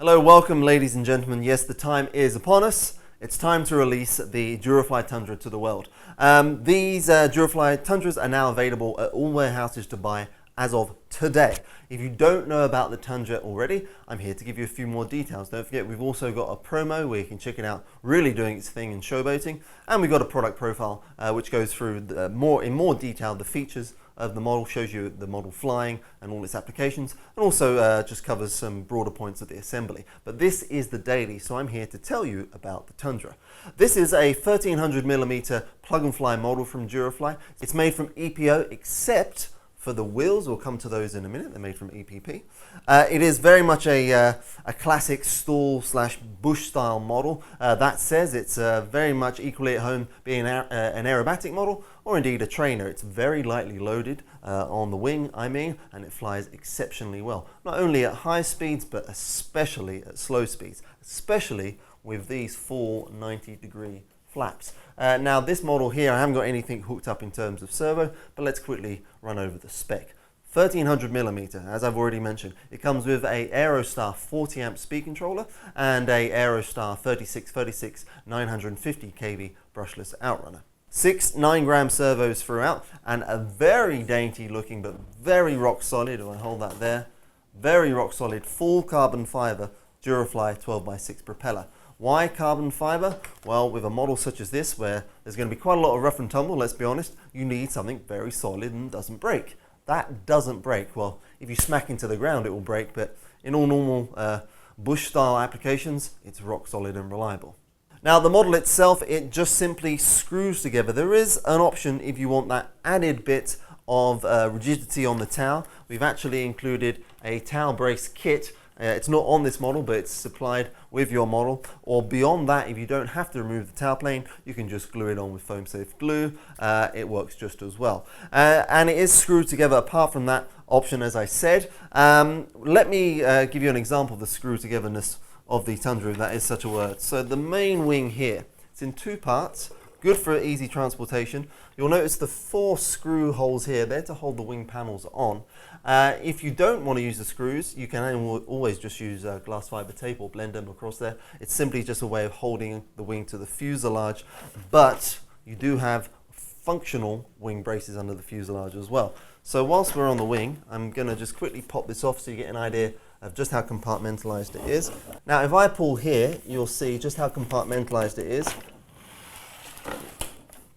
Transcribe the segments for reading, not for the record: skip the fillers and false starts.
Hello, welcome ladies and gentlemen. Yes, the time is upon us. It's time to release the Durafly Tundra to the world. These Durafly Tundras are now available at all warehouses to buy as of today. If you don't know about the Tundra already, I'm here to give you a few more details. Don't forget, we've also got a promo where you can check it out really doing its thing in showboating, and we've got a product profile which goes through in more detail the features of the model, shows you the model flying and all its applications, and also just covers some broader points of the assembly. But this is the daily, so I'm here to tell you about the Tundra. This is a 1300mm plug and fly model from Durafly. It's made from EPO except for the wheels. We'll come to those in a minute. They're made from EPP. It is very much a classic STOL / bush style model. That says it's very much equally at home being an aerobatic model or indeed a trainer. It's very lightly loaded on the wing, and it flies exceptionally well. Not only at high speeds, but especially at slow speeds, especially with these full 90-degree flaps. Now this model here, I haven't got anything hooked up in terms of servo, but let's quickly run over the spec. 1300mm, as I've already mentioned. It comes with a Aerostar 40 amp speed controller and a Aerostar 3636 950 kV brushless outrunner. 6 9-gram servos throughout, and a very dainty looking but very rock solid, if I hold that there, very rock solid full carbon fiber Durafly 12x6 propeller. Why carbon fiber? Well, with a model such as this, where there's going to be quite a lot of rough and tumble, let's be honest, you need something very solid and doesn't break. That doesn't break. Well, if you smack into the ground, it will break, but in all normal bush style applications, it's rock solid and reliable. Now the model itself, it just simply screws together. There is an option if you want that added bit of rigidity on the tail. We've actually included a tail brace kit. It's not on this model, but it's supplied with your model. Or beyond that, if you don't have to remove the tail plane, you can just glue it on with foam safe glue. It works just as well. And it is screwed together apart from that option, as I said. Let me give you an example of the screw togetherness of the Tundra, if that is such a word. So the main wing here, it's in two parts, good for easy transportation. You'll notice the 4 screw holes here, they're to hold the wing panels on. If you don't want to use the screws, you can always just use glass fiber tape or blend them across there. It's simply just a way of holding the wing to the fuselage, but you do have functional wing braces under the fuselage as well. So whilst we're on the wing, I'm going to just quickly pop this off so you get an idea of just how compartmentalized it is. Now if I pull here, you'll see just how compartmentalized it is.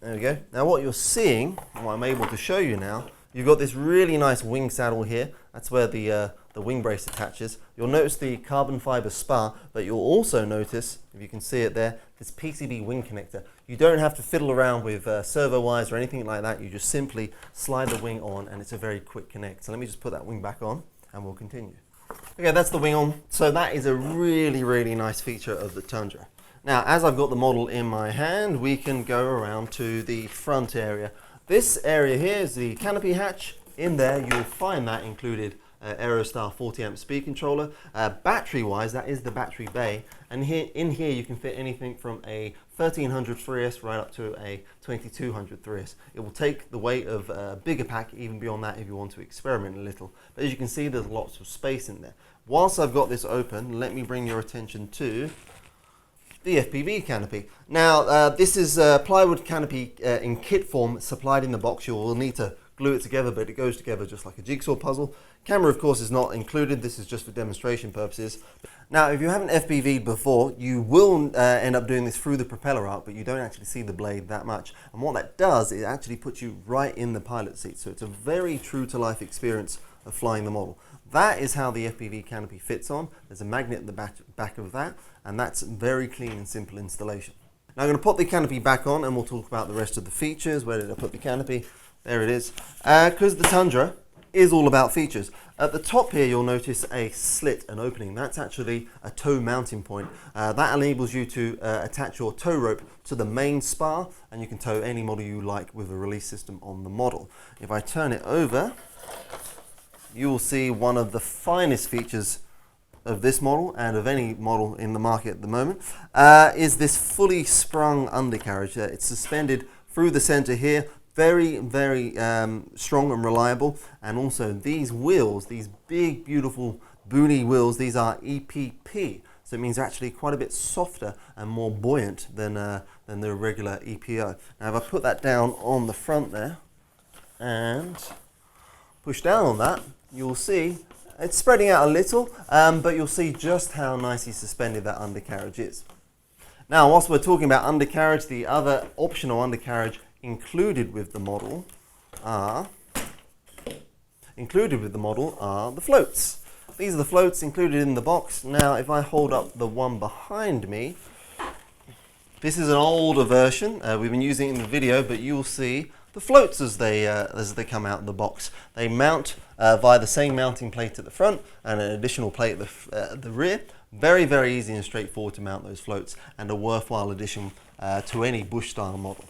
There we go. Now what you're seeing, what I'm able to show you now, you've got this really nice wing saddle here. That's where the wing brace attaches. You'll notice the carbon fiber spar, but you'll also notice, if you can see it there, this PCB wing connector. You don't have to fiddle around with servo wires or anything like that. You just simply slide the wing on and it's a very quick connect. So let me just put that wing back on and we'll continue. Okay, that's the wing on. So that is a really, really nice feature of the Tundra. Now, as I've got the model in my hand, we can go around to the front area. This area here is the canopy hatch. In there, you'll find that included Aerostar 40 amp speed controller. Battery-wise, that is the battery bay. And in here, you can fit anything from a 1300 3S right up to a 2200 3S. It will take the weight of a bigger pack, even beyond that if you want to experiment a little. But as you can see, there's lots of space in there. Whilst I've got this open, let me bring your attention to the FPV Canopy. Now, this is a plywood canopy in kit form, supplied in the box. You will need to glue it together, but it goes together just like a jigsaw puzzle. Camera, of course, is not included. This is just for demonstration purposes. Now, if you haven't FPV'd before, you will end up doing this through the propeller arc, but you don't actually see the blade that much. And what that does, it actually puts you right in the pilot seat. So it's a very true-to-life experience of flying the model. That is how the FPV Canopy fits on. There's a magnet at the back of that, and that's very clean and simple installation. Now I'm going to pop the canopy back on and we'll talk about the rest of the features. Where did I put the canopy? There it is. Because the Tundra is all about features. At the top here, you'll notice a slit, an opening. That's actually a tow mounting point. That enables you to attach your tow rope to the main spar, and you can tow any model you like with a release system on the model. If I turn it over, you will see one of the finest features of this model and of any model in the market at the moment is this fully sprung undercarriage. It's suspended through the center here. Very, very strong and reliable. And also these wheels, these big, beautiful boonie wheels. These are EPP, so it means they're actually quite a bit softer and more buoyant than the regular EPO. Now if I put that down on the front there and push down on that, you'll see it's spreading out a little, but you'll see just how nicely suspended that undercarriage is. Now, whilst we're talking about undercarriage, the other optional undercarriage included with the model are the floats. These are the floats included in the box. Now, if I hold up the one behind me, this is an older version. We've been using it in the video, but you'll see the floats as they come out of the box. They mount via the same mounting plate at the front and an additional plate at the rear. Very, very easy and straightforward to mount those floats, and a worthwhile addition to any bush style model.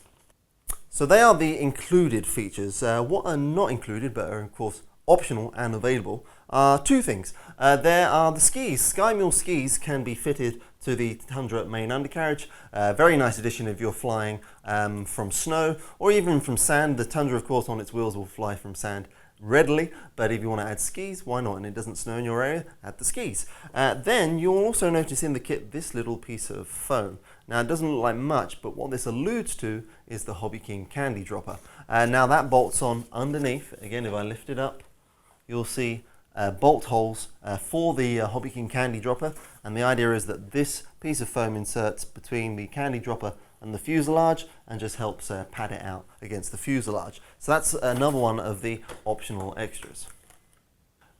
So they are the included features. What are not included but are of course optional and available are two things. There are the skis. Sky Mule skis can be fitted to the Tundra main undercarriage. Very nice addition if you're flying from snow or even from sand. The Tundra of course on its wheels will fly from sand readily, but if you want to add skis, why not? And it doesn't snow in your area, add the skis. Then you'll also notice in the kit this little piece of foam. Now it doesn't look like much, but what this alludes to is the HobbyKing candy dropper. Now that bolts on underneath. Again, if I lift it up, you'll see bolt holes for the HobbyKing candy dropper, and the idea is that this piece of foam inserts between the candy dropper and the fuselage and just helps pad it out against the fuselage. So that's another one of the optional extras.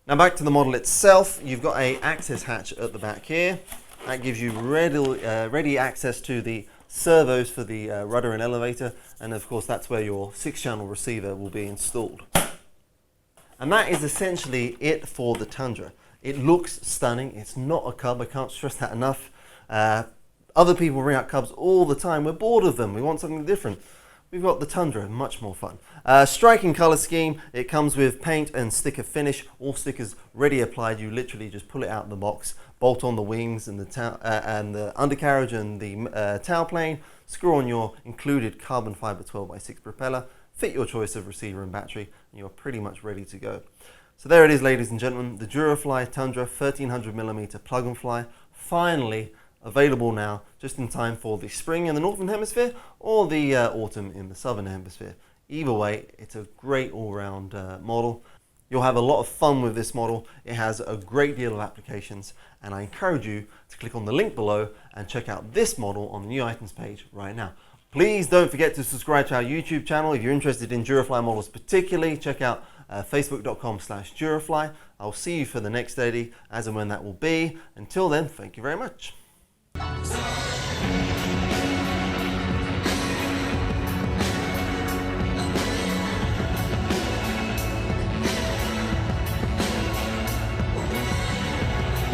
Now back to the model itself, you've got an access hatch at the back here. That gives you ready access to the servos for the rudder and elevator, and of course that's where your 6-channel receiver will be installed. And that is essentially it for the Tundra. It looks stunning. It's not a cub, I can't stress that enough. Other people bring out cubs all the time. We're bored of them. We want something different. We've got the Tundra, much more fun. Striking color scheme. It comes with paint and sticker finish. All stickers ready applied. You literally just pull it out of the box, bolt on the wings and the undercarriage and the tail plane, screw on your included carbon fiber 12x6 propeller, fit your choice of receiver and battery, and you're pretty much ready to go. So there it is, ladies and gentlemen, the Durafly Tundra 1300mm plug and fly, finally available now, just in time for the spring in the northern hemisphere or the autumn in the southern hemisphere. Either way, it's a great all-round model. You'll have a lot of fun with this model. It has a great deal of applications, and I encourage you to click on the link below and check out this model on the new items page right now. Please don't forget to subscribe to our YouTube channel. If you're interested in Durafly models particularly, check out facebook.com/Durafly. I'll see you for the next study as and when that will be. Until then, thank you very much.